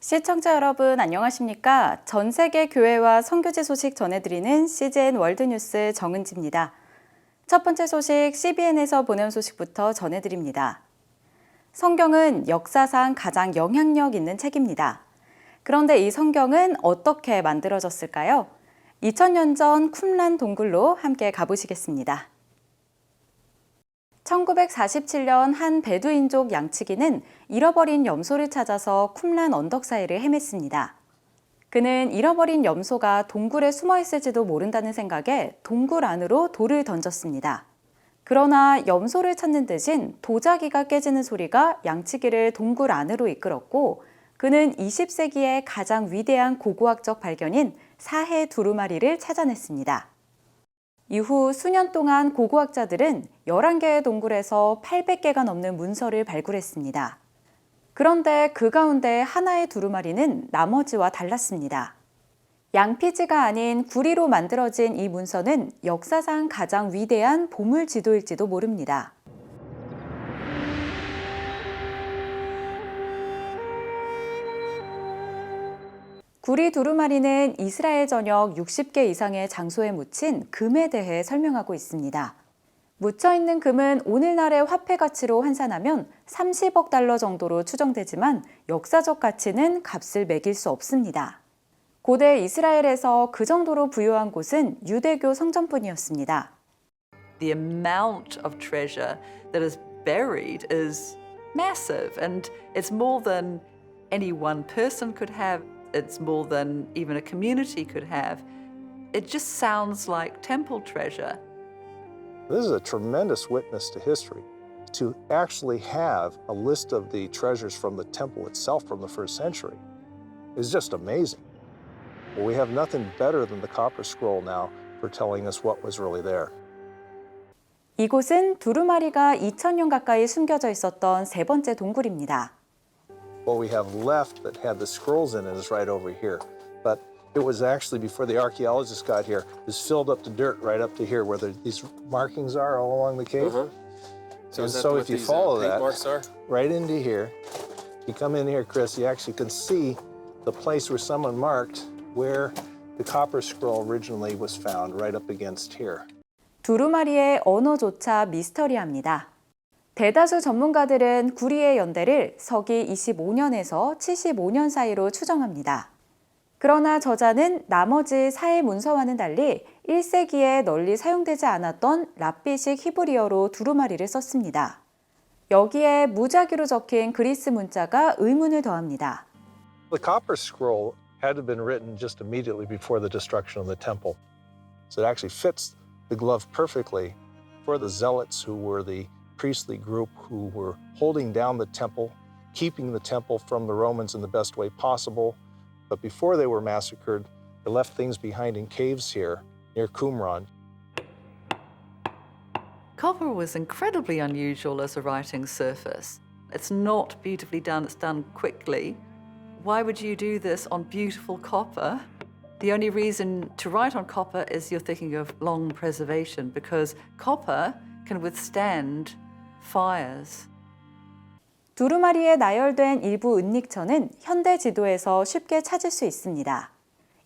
시청자 여러분 안녕하십니까? 전 세계 교회와 선교지 소식 전해드리는 CGN월드뉴스 정은지입니다. 첫 번째 소식 CBN에서 보낸 소식부터 전해드립니다. 성경은 역사상 가장 영향력 있는 책입니다. 그런데 이 성경은 어떻게 만들어졌을까요? 2000년 전 쿰란 동굴로 함께 가보시겠습니다. 1947년 한 베두인족 양치기는 잃어버린 염소를 찾아서 쿰란 언덕 사이를 헤맸습니다. 그는 잃어버린 염소가 동굴에 숨어 있을지도 모른다는 생각에 동굴 안으로 돌을 던졌습니다. 그러나 염소를 찾는 대신 도자기가 깨지는 소리가 양치기를 동굴 안으로 이끌었고, 그는 20세기의 가장 위대한 고고학적 발견인 사해 두루마리를 찾아냈습니다. 이후 수년 동안 고고학자들은 11개의 동굴에서 800개가 넘는 문서를 발굴했습니다. 그런데 그 가운데 하나의 두루마리는 나머지와 달랐습니다. 양피지가 아닌 구리로 만들어진 이 문서는 역사상 가장 위대한 보물지도일지도 모릅니다. 구리 두루마리는 이스라엘 전역 60개 이상의 장소에 묻힌 금에 대해 설명하고 있습니다. 묻혀있는 금은 오늘날의 화폐 가치로 환산하면 30억 달러 정도로 추정되지만 역사적 가치는 값을 매길 수 없습니다. 고대 이스라엘에서 그 정도로 부유한 곳은 유대교 성전뿐이었습니다. The amount of treasure that is buried is massive, and it's more than any one person could have. It's more than even a community could have. It just sounds like temple treasure. This is a tremendous witness to history. To actually have a list of the treasures from the temple itself from the first century is just amazing. Well, we have nothing better than the copper scroll now for telling us what was really there. 이곳은 두루마리가 2000년 가까이 숨겨져 있었던 세 번째 동굴입니다. What we have left that had the scrolls in it is right over here. But it was actually, before the archaeologists got here, it was filled up to dirt right up to here where these markings are all along the cave. So if you follow that, right into here, you come in here, Chris, you actually can see the place where someone marked where the copper scroll originally was found, right up against here. 두루마리의 언어조차 미스터리합니다. 대다수 전문가들은 구리의 연대를 서기 25년에서 75년 사이로 추정합니다. 그러나 저자는 나머지 사해 문서와는 달리 1세기에 널리 사용되지 않았던 랍비식 히브리어로 두루마리를 썼습니다. 여기에 무작위로 적힌 그리스 문자가 의문을 더합니다. The copper scroll had to have been written just immediately before the destruction of the temple. So it actually fits the glove perfectly for the zealots who were the priestly group who were holding down the temple, keeping the temple from the Romans in the best way possible. But before they were massacred, they left things behind in caves here near Qumran. Copper was incredibly unusual as a writing surface. It's not beautifully done, it's done quickly. Why would you do this on beautiful copper? The only reason to write on copper is you're thinking of long preservation, because copper can withstand fires. 두루마리에 나열된 일부 은닉처는 현대 지도에서 쉽게 찾을 수 있습니다.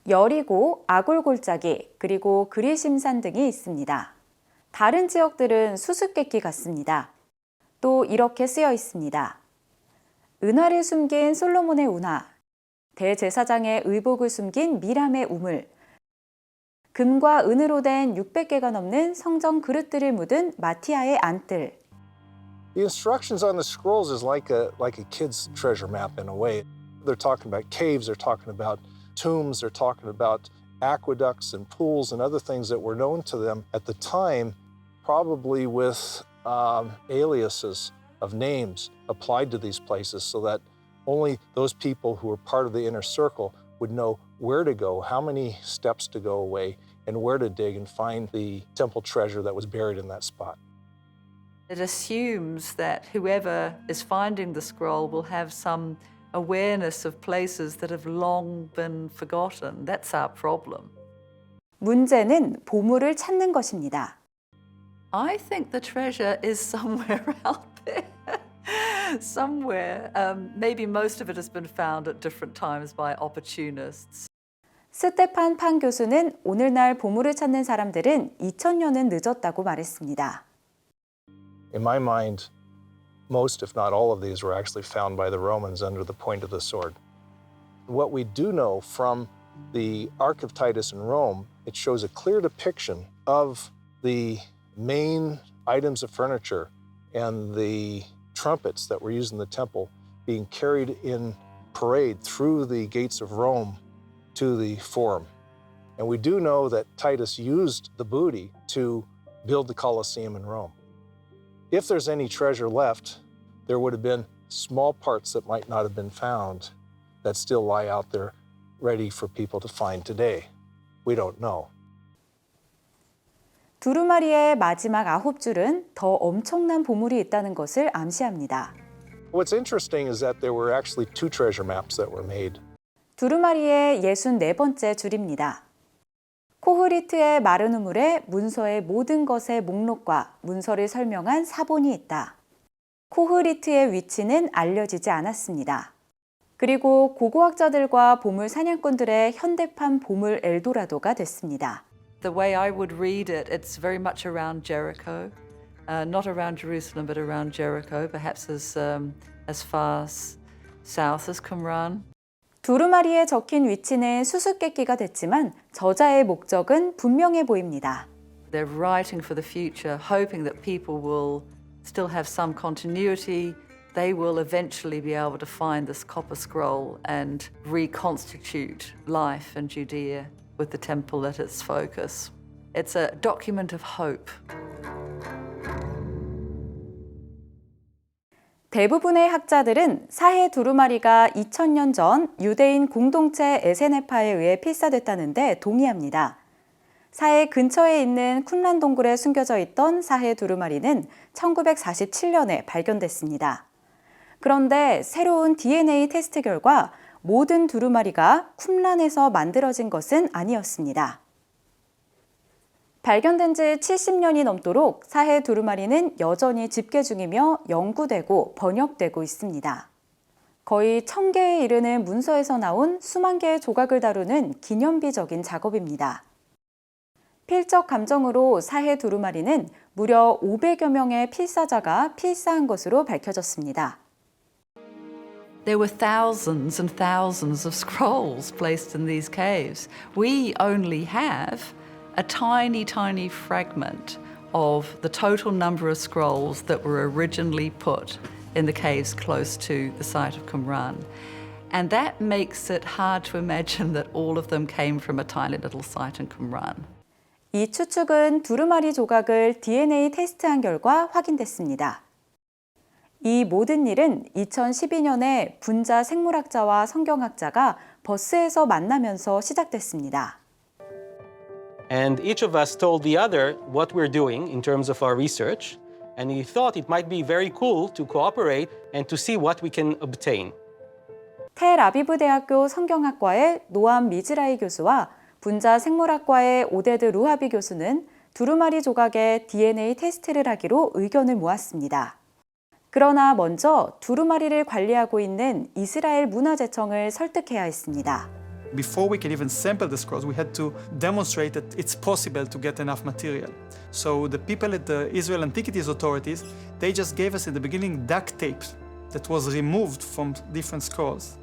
여리고, 아골골짜기, 그리고 그리심산 등이 있습니다. 다른 지역들은 수수께끼 같습니다. 또 이렇게 쓰여 있습니다. 은화를 숨긴 솔로몬의 운하, 대제사장의 의복을 숨긴 미람의 우물, 금과 은으로 된 600개가 넘는 성전 그릇들을 묻은 마티아의 안뜰. The instructions on the scrolls is like a kid's treasure map in a way. They're talking about caves, they're talking about tombs, they're talking about aqueducts and pools and other things that were known to them at the time, probably with aliases of names applied to these places so that only those people who were part of the inner circle would know where to go, how many steps to go away, and where to dig and find the temple treasure that was buried in that spot. It assumes that whoever is finding the scroll will have some awareness of places that have long been forgotten. That's our problem. 문제는 보물을 찾는 것입니다. I think the treasure is somewhere out there. Somewhere, maybe most of it has been found at different times by opportunists. 스테판 판 교수는 오늘날 보물을 찾는 사람들은 2000년은 늦었다고 말했습니다. In my mind, most, if not all of these, were actually found by the Romans under the point of the sword. What we do know from the Ark of Titus in Rome, it shows a clear depiction of the main items of furniture and the trumpets that were used in the temple being carried in parade through the gates of Rome to the Forum. And we do know that Titus used the booty to build the Colosseum in Rome. If there's any treasure left, there would have been small parts that might not have been found that still lie out there ready for people to find today. We don't know. 두루마리의 마지막 9줄은 더 엄청난 보물이 있다는 것을 암시합니다. What's interesting is that there were actually 2 treasure maps that were made. 두루마리의 64번째 줄입니다. 코흐리트의 마른 우물에 문서의 모든 것의 목록과 문서를 설명한 사본이 있다. 코흐리트의 위치는 알려지지 않았습니다. 그리고 고고학자들과 보물 사냥꾼들의 현대판 보물 엘도라도가 됐습니다. The way I would read it, it's very much around Jericho, not around Jerusalem, but around Jericho, perhaps as far south as Qumran. 두루마리에 적힌 위치는 수수께끼가 됐지만 저자의 목적은 분명해 보입니다. They're writing for the future, hoping that people will still have some continuity. They will eventually be able to find this copper scroll and reconstitute life in Judea with the temple at its focus. It's a document of hope. 대부분의 학자들은 사해 두루마리가 2000년 전 유대인 공동체 에세네파에 의해 필사됐다는데 동의합니다. 사해 근처에 있는 쿰란 동굴에 숨겨져 있던 사해 두루마리는 1947년에 발견됐습니다. 그런데 새로운 DNA 테스트 결과 모든 두루마리가 쿰란에서 만들어진 것은 아니었습니다. 발견된 지 70년이 넘도록 사해 두루마리는 여전히 집계 중이며 연구되고 번역되고 있습니다. 거의 1000개에 이르는 문서에서 나온 수만 개의 조각을 다루는 기념비적인 작업입니다. 필적 감정으로 사해 두루마리는 무려 500여 명의 필사자가 필사한 것으로 밝혀졌습니다. There were thousands and thousands of scrolls placed in these caves. We only have a tiny, tiny fragment of the total number of scrolls that were originally put in the caves close to the site of Qumran. And that makes it hard to imagine that all of them came from a tiny little site in Qumran. 이 추측은 두루마리 조각을 DNA 테스트한 결과 확인됐습니다. 이 모든 일은 2012년에 분자 생물학자와 성경학자가 버스에서 만나면서 시작됐습니다. And each of us told the other what we're doing in terms of our research, and we thought it might be very cool to cooperate and to see what we can obtain. 텔아비브 대학교 성경학과의 노암 미즈라이 교수와 분자 생물학과의 오데드 루하비 교수는 두루마리 조각의 DNA 테스트를 하기로 의견을 모았습니다. 그러나 먼저 두루마리를 관리하고 있는 이스라엘 문화재청을 설득해야 했습니다. Before we can even sample the scrolls, we had to demonstrate that it's possible to get enough material. So the people at the Israel Antiquities Authorities, they just gave us in the beginning duct tape that was removed from different scrolls.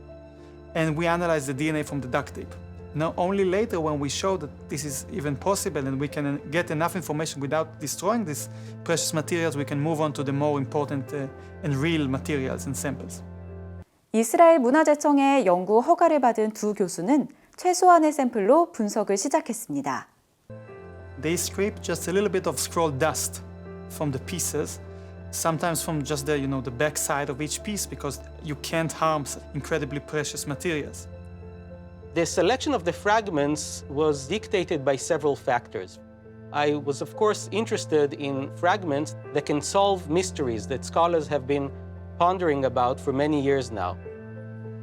And we analyzed the DNA from the duct tape. Now, only later when we showed that this is even possible and we can get enough information without destroying these precious materials, we can move on to the more important and real materials and samples. 이스라엘 문화재청의 연구 허가를 받은 두 교수는 최소한의 샘플로 분석을 시작했습니다. They scrape just a little bit of scroll dust from the pieces, sometimes from just the back side of each piece, because you can't harm incredibly precious materials. The selection of the fragments was dictated by several factors. I was, of course, interested in fragments that can solve mysteries that scholars have been pondering about for many years now.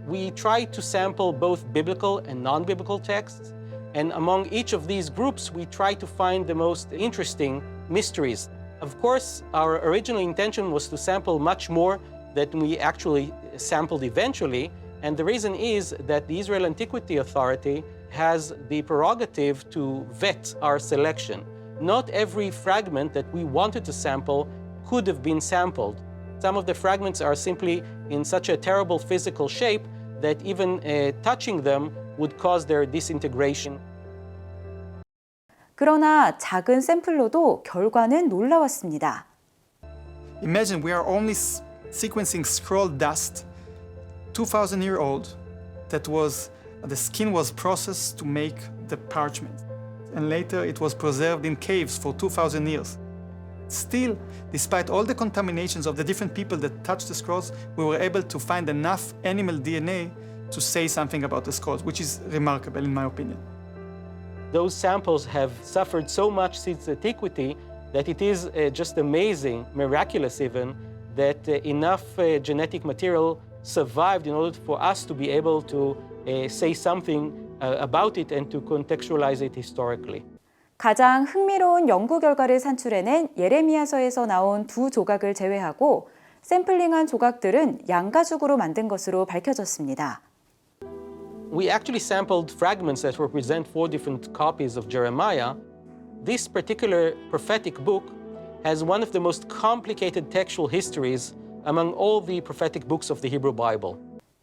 We tried to sample both biblical and non-biblical texts, and among each of these groups, we tried to find the most interesting mysteries. Of course, our original intention was to sample much more that we actually sampled eventually. And the reason is that the Israel Antiquity Authority has the prerogative to vet our selection. Not every fragment that we wanted to sample could have been sampled. Some of the fragments are simply in such a terrible physical shape that even touching them would cause their disintegration. 그러나 작은 샘플로도 결과는 놀라웠습니다. Imagine we are only sequencing scroll dust, 2,000-year-old, that was, the skin was processed to make the parchment. And later it was preserved in caves for 2,000 years. Still, despite all the contaminations of the different people that touched the scrolls, we were able to find enough animal DNA to say something about the scrolls, which is remarkable in my opinion. Those samples have suffered so much since antiquity that it is just amazing, miraculous even, that enough genetic material survived in order for us to be able to say something about it and to contextualize it historically. 가장 흥미로운 연구 결과를 산출해낸 예레미야서에서 나온 두 조각을 제외하고 샘플링한 조각들은 양가죽으로 만든 것으로 밝혀졌습니다. We actually sampled fragments that represent 4 different copies of Jeremiah. This particular prophetic book has one of the most complicated textual histories among all the prophetic books of the Hebrew Bible.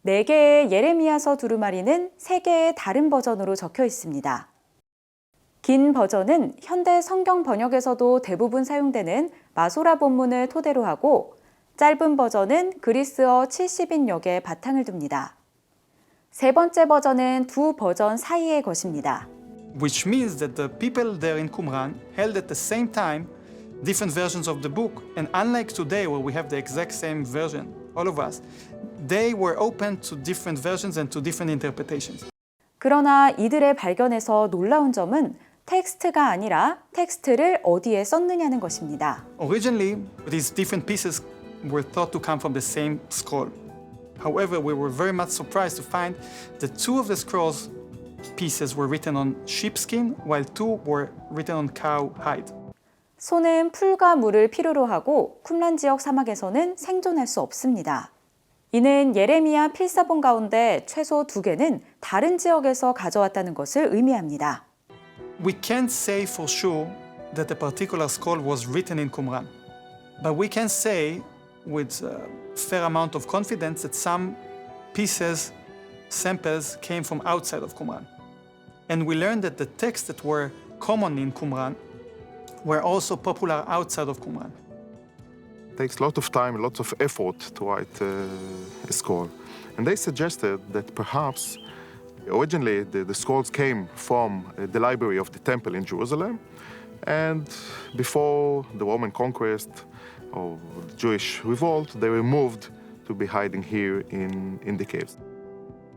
4개의 예레미야서 두루마리는 3개의 다른 버전으로 적혀 있습니다. 긴 버전은 현대 성경 번역에서도 대부분 사용되는 마소라 본문을 토대로 하고 짧은 버전은 그리스어 70인역에 바탕을 둡니다. 세 번째 버전은 두 버전 사이의 것입니다. Which means that the people there in Qumran held at the same time different versions of the book, and unlike today where we have the exact same version, all of us, they were open to different versions and to different interpretations. 그러나 이들의 발견에서 놀라운 점은 텍스트가 아니라 텍스트를 어디에 썼느냐는 것입니다. Originally, these different pieces were thought to come from the same scroll. However, we were very much surprised to find that 2 of the scrolls pieces were written on sheepskin, while 2 were written on cow hide. 소는 풀과 물을 필요로 하고 쿰란 지역 사막에서는 생존할 수 없습니다. 이는 예레미야 필사본 가운데 최소 2개는 다른 지역에서 가져왔다는 것을 의미합니다. We can't say for sure that a particular scroll was written in Qumran, but we can say with a fair amount of confidence that some pieces, samples came from outside of Qumran. And we learned that the texts that were common in Qumran were also popular outside of Qumran. It takes a lot of time, lots of effort to write a scroll. And they suggested that perhaps originally the scrolls came from the library of the temple in Jerusalem, and before the Roman conquest or the Jewish revolt, they were moved to be hiding here in the caves.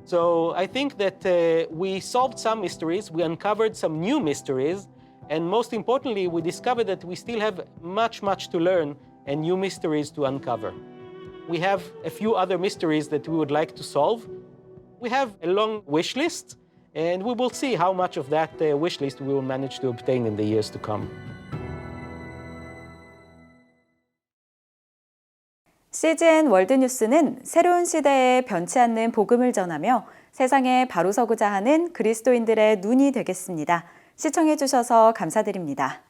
So I think that we solved some mysteries, we uncovered some new mysteries, and most importantly, we discovered that we still have much to learn and new mysteries to uncover. We have a few other mysteries that we would like to solve. We have a long wish list, and we will see how much of that wish list we will manage to obtain in the years to come. CGN 월드뉴스는 새로운 시대에 변치 않는 복음을 전하며 세상에 바로 서고자 하는 그리스도인들의 눈이 되겠습니다. 시청해 주셔서 감사드립니다.